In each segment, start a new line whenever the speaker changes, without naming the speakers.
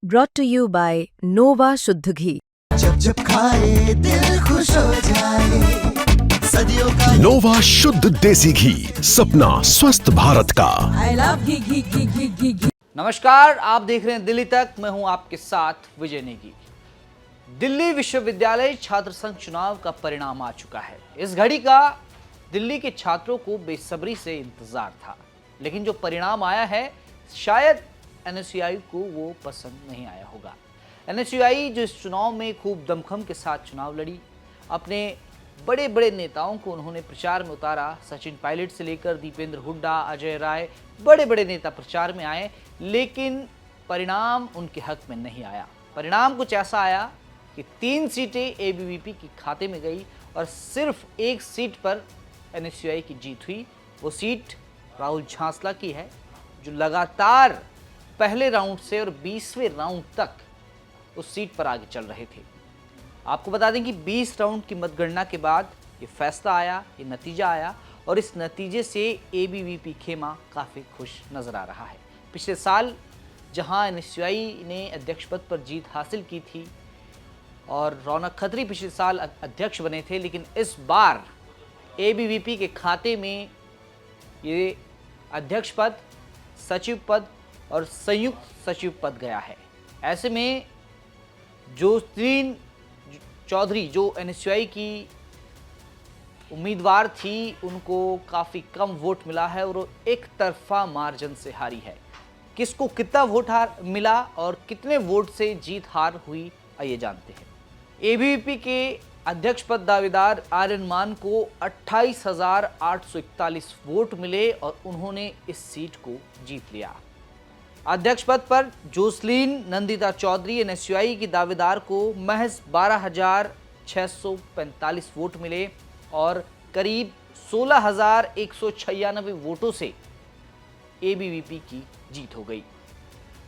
brought to you by Nova शुद्ध घी।
जब जब खाए दिल खुश हो जाए, सदियों का
नोवा शुद्ध देसी घी, सपना स्वस्थ भारत का।
I love घी घी घी घी घी घी।
नमस्कार, आप देख रहे हैं दिल्ली तक। मैं हूं आपके साथ विजय नेगी। दिल्ली विश्वविद्यालय छात्र संघ चुनाव का परिणाम आ चुका है। इस घड़ी का दिल्ली के छात्रों को बेसब्री से इंतजार था, लेकिन जो परिणाम आया है शायद एनएसयूआई को वो पसंद नहीं आया होगा। एनएसयूआई जो इस चुनाव में खूब दमखम के साथ चुनाव लड़ी, अपने बड़े बड़े नेताओं को उन्होंने प्रचार में उतारा। सचिन पायलट से लेकर दीपेंद्र हुड्डा, अजय राय, बड़े बड़े नेता प्रचार में आए, लेकिन परिणाम उनके हक में नहीं आया। परिणाम कुछ ऐसा आया कि 3 सीटें एबीवीपी के खाते में गई और सिर्फ एक सीट पर एनएसयूआई की जीत हुई। वो सीट राहुल झांसला की है, जो लगातार पहले राउंड से और 20वें राउंड तक उस सीट पर आगे चल रहे थे। आपको बता दें कि 20 राउंड की मतगणना के बाद ये फैसला आया, ये नतीजा आया, और इस नतीजे से एबीवीपी खेमा काफ़ी खुश नज़र आ रहा है। पिछले साल जहां एनएसयूआई ने अध्यक्ष पद पर जीत हासिल की थी और रौनक खत्री पिछले साल अध्यक्ष बने थे, लेकिन इस बार एबीवीपी के खाते में ये अध्यक्ष पद, सचिव पद और संयुक्त सचिव पद गया है। ऐसे में जोसलीन चौधरी जो एनएसयूआई की उम्मीदवार थी, उनको काफ़ी कम वोट मिला है और वो एक तरफा मार्जिन से हारी है। किसको कितना वोट मिला और कितने वोट से जीत हार हुई, आइए जानते हैं। एबीवीपी के अध्यक्ष पद दावेदार आर्यन मान को 28,841 वोट मिले और उन्होंने इस सीट को जीत लिया। अध्यक्ष पद पर जोसलीन नंदिता चौधरी एनएसयूआई की दावेदार को महज 12,645 वोट मिले और करीब 16,196 वोटों से एबीवीपी की जीत हो गई।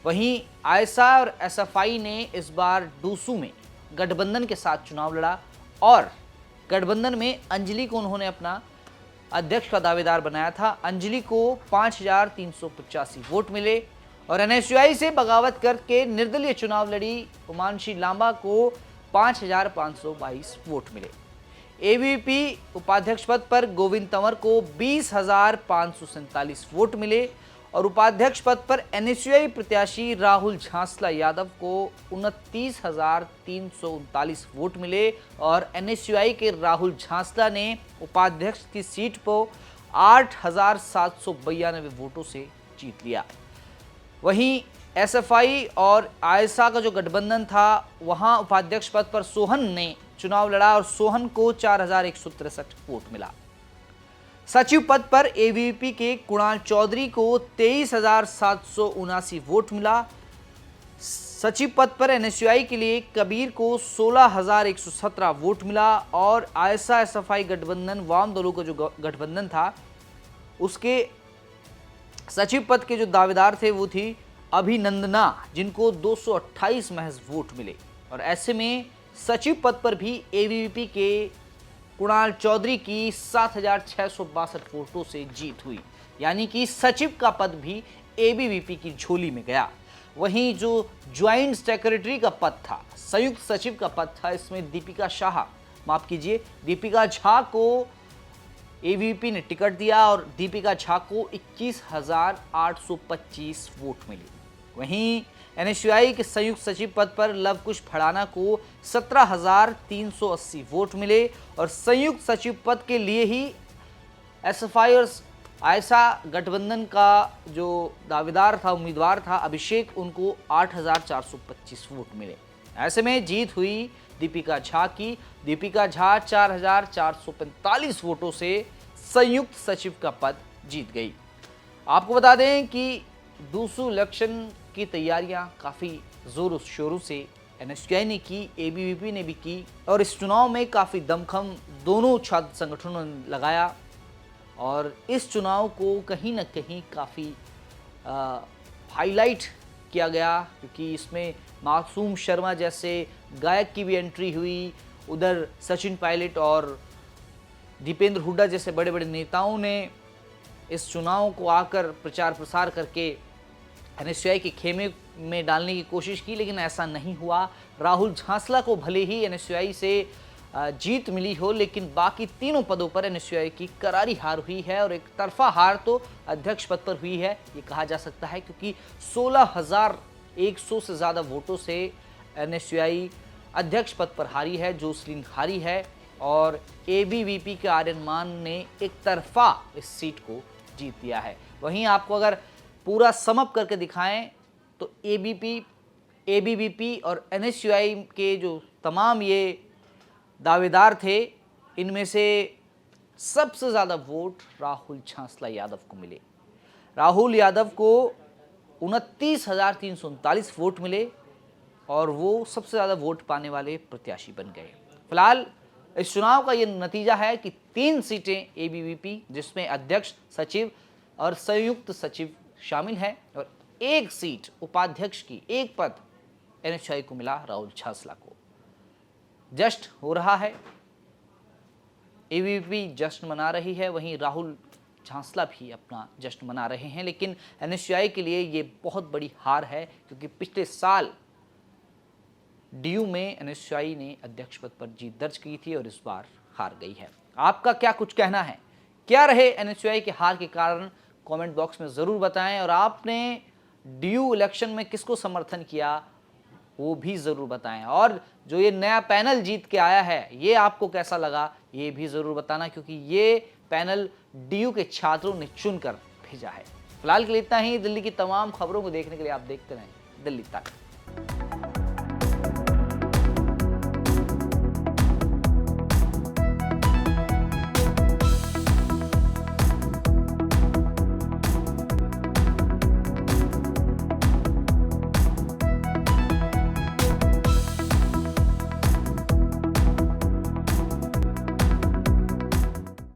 वहीं आयसा और एसएफआई ने इस बार डूसू में गठबंधन के साथ चुनाव लड़ा और गठबंधन में अंजलि को उन्होंने अपना अध्यक्ष का दावेदार बनाया था। अंजलि को 5,385 वोट मिले और एनएसयूआई से बगावत करके निर्दलीय चुनाव लड़ी उमांशी लांबा को 5,522 वोट मिले। एबीवीपी उपाध्यक्ष पद पर गोविंद तंवर को 20,547 वोट मिले और उपाध्यक्ष पद पर एनएसयूआई प्रत्याशी राहुल झांसला यादव को 29,339 वोट मिले और एनएसयूआई के राहुल झांसला ने उपाध्यक्ष की सीट को 8,792 वोटों से जीत लिया। वहीं एसएफआई और आयसा का जो गठबंधन था, वहां उपाध्यक्ष पद पर सोहन ने चुनाव लड़ा और सोहन को 4,163 वोट मिला। सचिव पद पर एबीवीपी के कुणाल चौधरी को 23,779 वोट मिला। सचिव पद पर एनएसयूआई के लिए कबीर को 16,117 वोट मिला और आयसा एसएफआई गठबंधन वाम दलों का जो गठबंधन था, उसके सचिव पद के जो दावेदार थे वो थी अभिनंदना, जिनको 228 महज वोट मिले। और ऐसे में सचिव पद पर भी एबीवीपी के कुणाल चौधरी की 7,662 वोटों से जीत हुई, यानी कि सचिव का पद भी एबीवीपी की झोली में गया। वहीं जो ज्वाइंट सेक्रेटरी का पद था, संयुक्त सचिव का पद था, इसमें दीपिका झा को एबीवीपी ने टिकट दिया और दीपिका झा को 21,825 वोट मिले। वहीं एनएसयूआई के संयुक्त सचिव पद पर लवकुश फड़ाना को 17,380 वोट मिले और संयुक्त सचिव पद के लिए ही एसएफआई और आयसा गठबंधन का जो दावेदार था, उम्मीदवार था अभिषेक, उनको 8,425 वोट मिले। ऐसे में जीत हुई दीपिका झा की। दीपिका झा 4,445 वोटों से संयुक्त सचिव का पद जीत गई। आपको बता दें कि डूसू इलेक्शन की तैयारियां काफ़ी जोरों शोरों से एनएसयूआई ने की, एबीवीपी ने भी की और इस चुनाव में काफ़ी दमखम दोनों छात्र संगठनों ने लगाया और इस चुनाव को कहीं ना कहीं काफ़ी हाईलाइट किया गया, क्योंकि इसमें मासूम शर्मा जैसे गायक की भी एंट्री हुई। उधर सचिन पायलट और दीपेंद्र हुड्डा जैसे बड़े बड़े नेताओं ने इस चुनाव को आकर प्रचार प्रसार करके एनएसयूआई के खेमे में डालने की कोशिश की, लेकिन ऐसा नहीं हुआ। राहुल झांसला को भले ही एनएसयूआई से जीत मिली हो, लेकिन बाकी तीनों पदों पर एनएसयूआई की करारी हार हुई है और एक तरफा हार तो अध्यक्ष पद पर हुई है, ये कहा जा सकता है, क्योंकि 16,100 से ज़्यादा वोटों से एनएसयूआई अध्यक्ष पद पर हारी है, जोसलीन हारी है और एबीवीपी के आर्यन मान ने एक तरफा इस सीट को जीत दिया है। वहीं आपको अगर पूरा समअप करके दिखाएं तो एबीवीपी और एनएसयूआई के जो तमाम ये दावेदार थे, इनमें से सबसे ज़्यादा वोट राहुल झांसला यादव को मिले। राहुल यादव को 29,339 वोट मिले और वो सबसे ज़्यादा वोट पाने वाले प्रत्याशी बन गए। फिलहाल इस चुनाव का ये नतीजा है कि 3 सीटें एबीवीपी, जिसमें अध्यक्ष, सचिव और संयुक्त सचिव शामिल हैं, और 1 सीट उपाध्यक्ष की, 1 पद एनएसयूआई को मिला राहुल झांसला को। जश्न हो रहा है, एबीवीपी जश्न मना रही है, वहीं राहुल झांसला भी अपना जश्न मना रहे हैं, लेकिन एनएसयूआई के लिए ये बहुत बड़ी हार है, क्योंकि पिछले साल डीयू में एनएसयूआई ने अध्यक्ष पद पर जीत दर्ज की थी और इस बार हार गई है। आपका क्या कुछ कहना है? क्या रहे एनएसयूआई के हार के कारण? कमेंट बॉक्स में ज़रूर बताएं, और आपने डीयू इलेक्शन में किसको समर्थन किया वो भी ज़रूर बताएं, और जो ये नया पैनल जीत के आया है ये आपको कैसा लगा ये भी ज़रूर बताना, क्योंकि ये पैनल डीयू के छात्रों ने चुनकर भेजा है। फिलहाल के लिए इतना ही। दिल्ली की तमाम खबरों को देखने के लिए आप देखते रहें दिल्ली तक।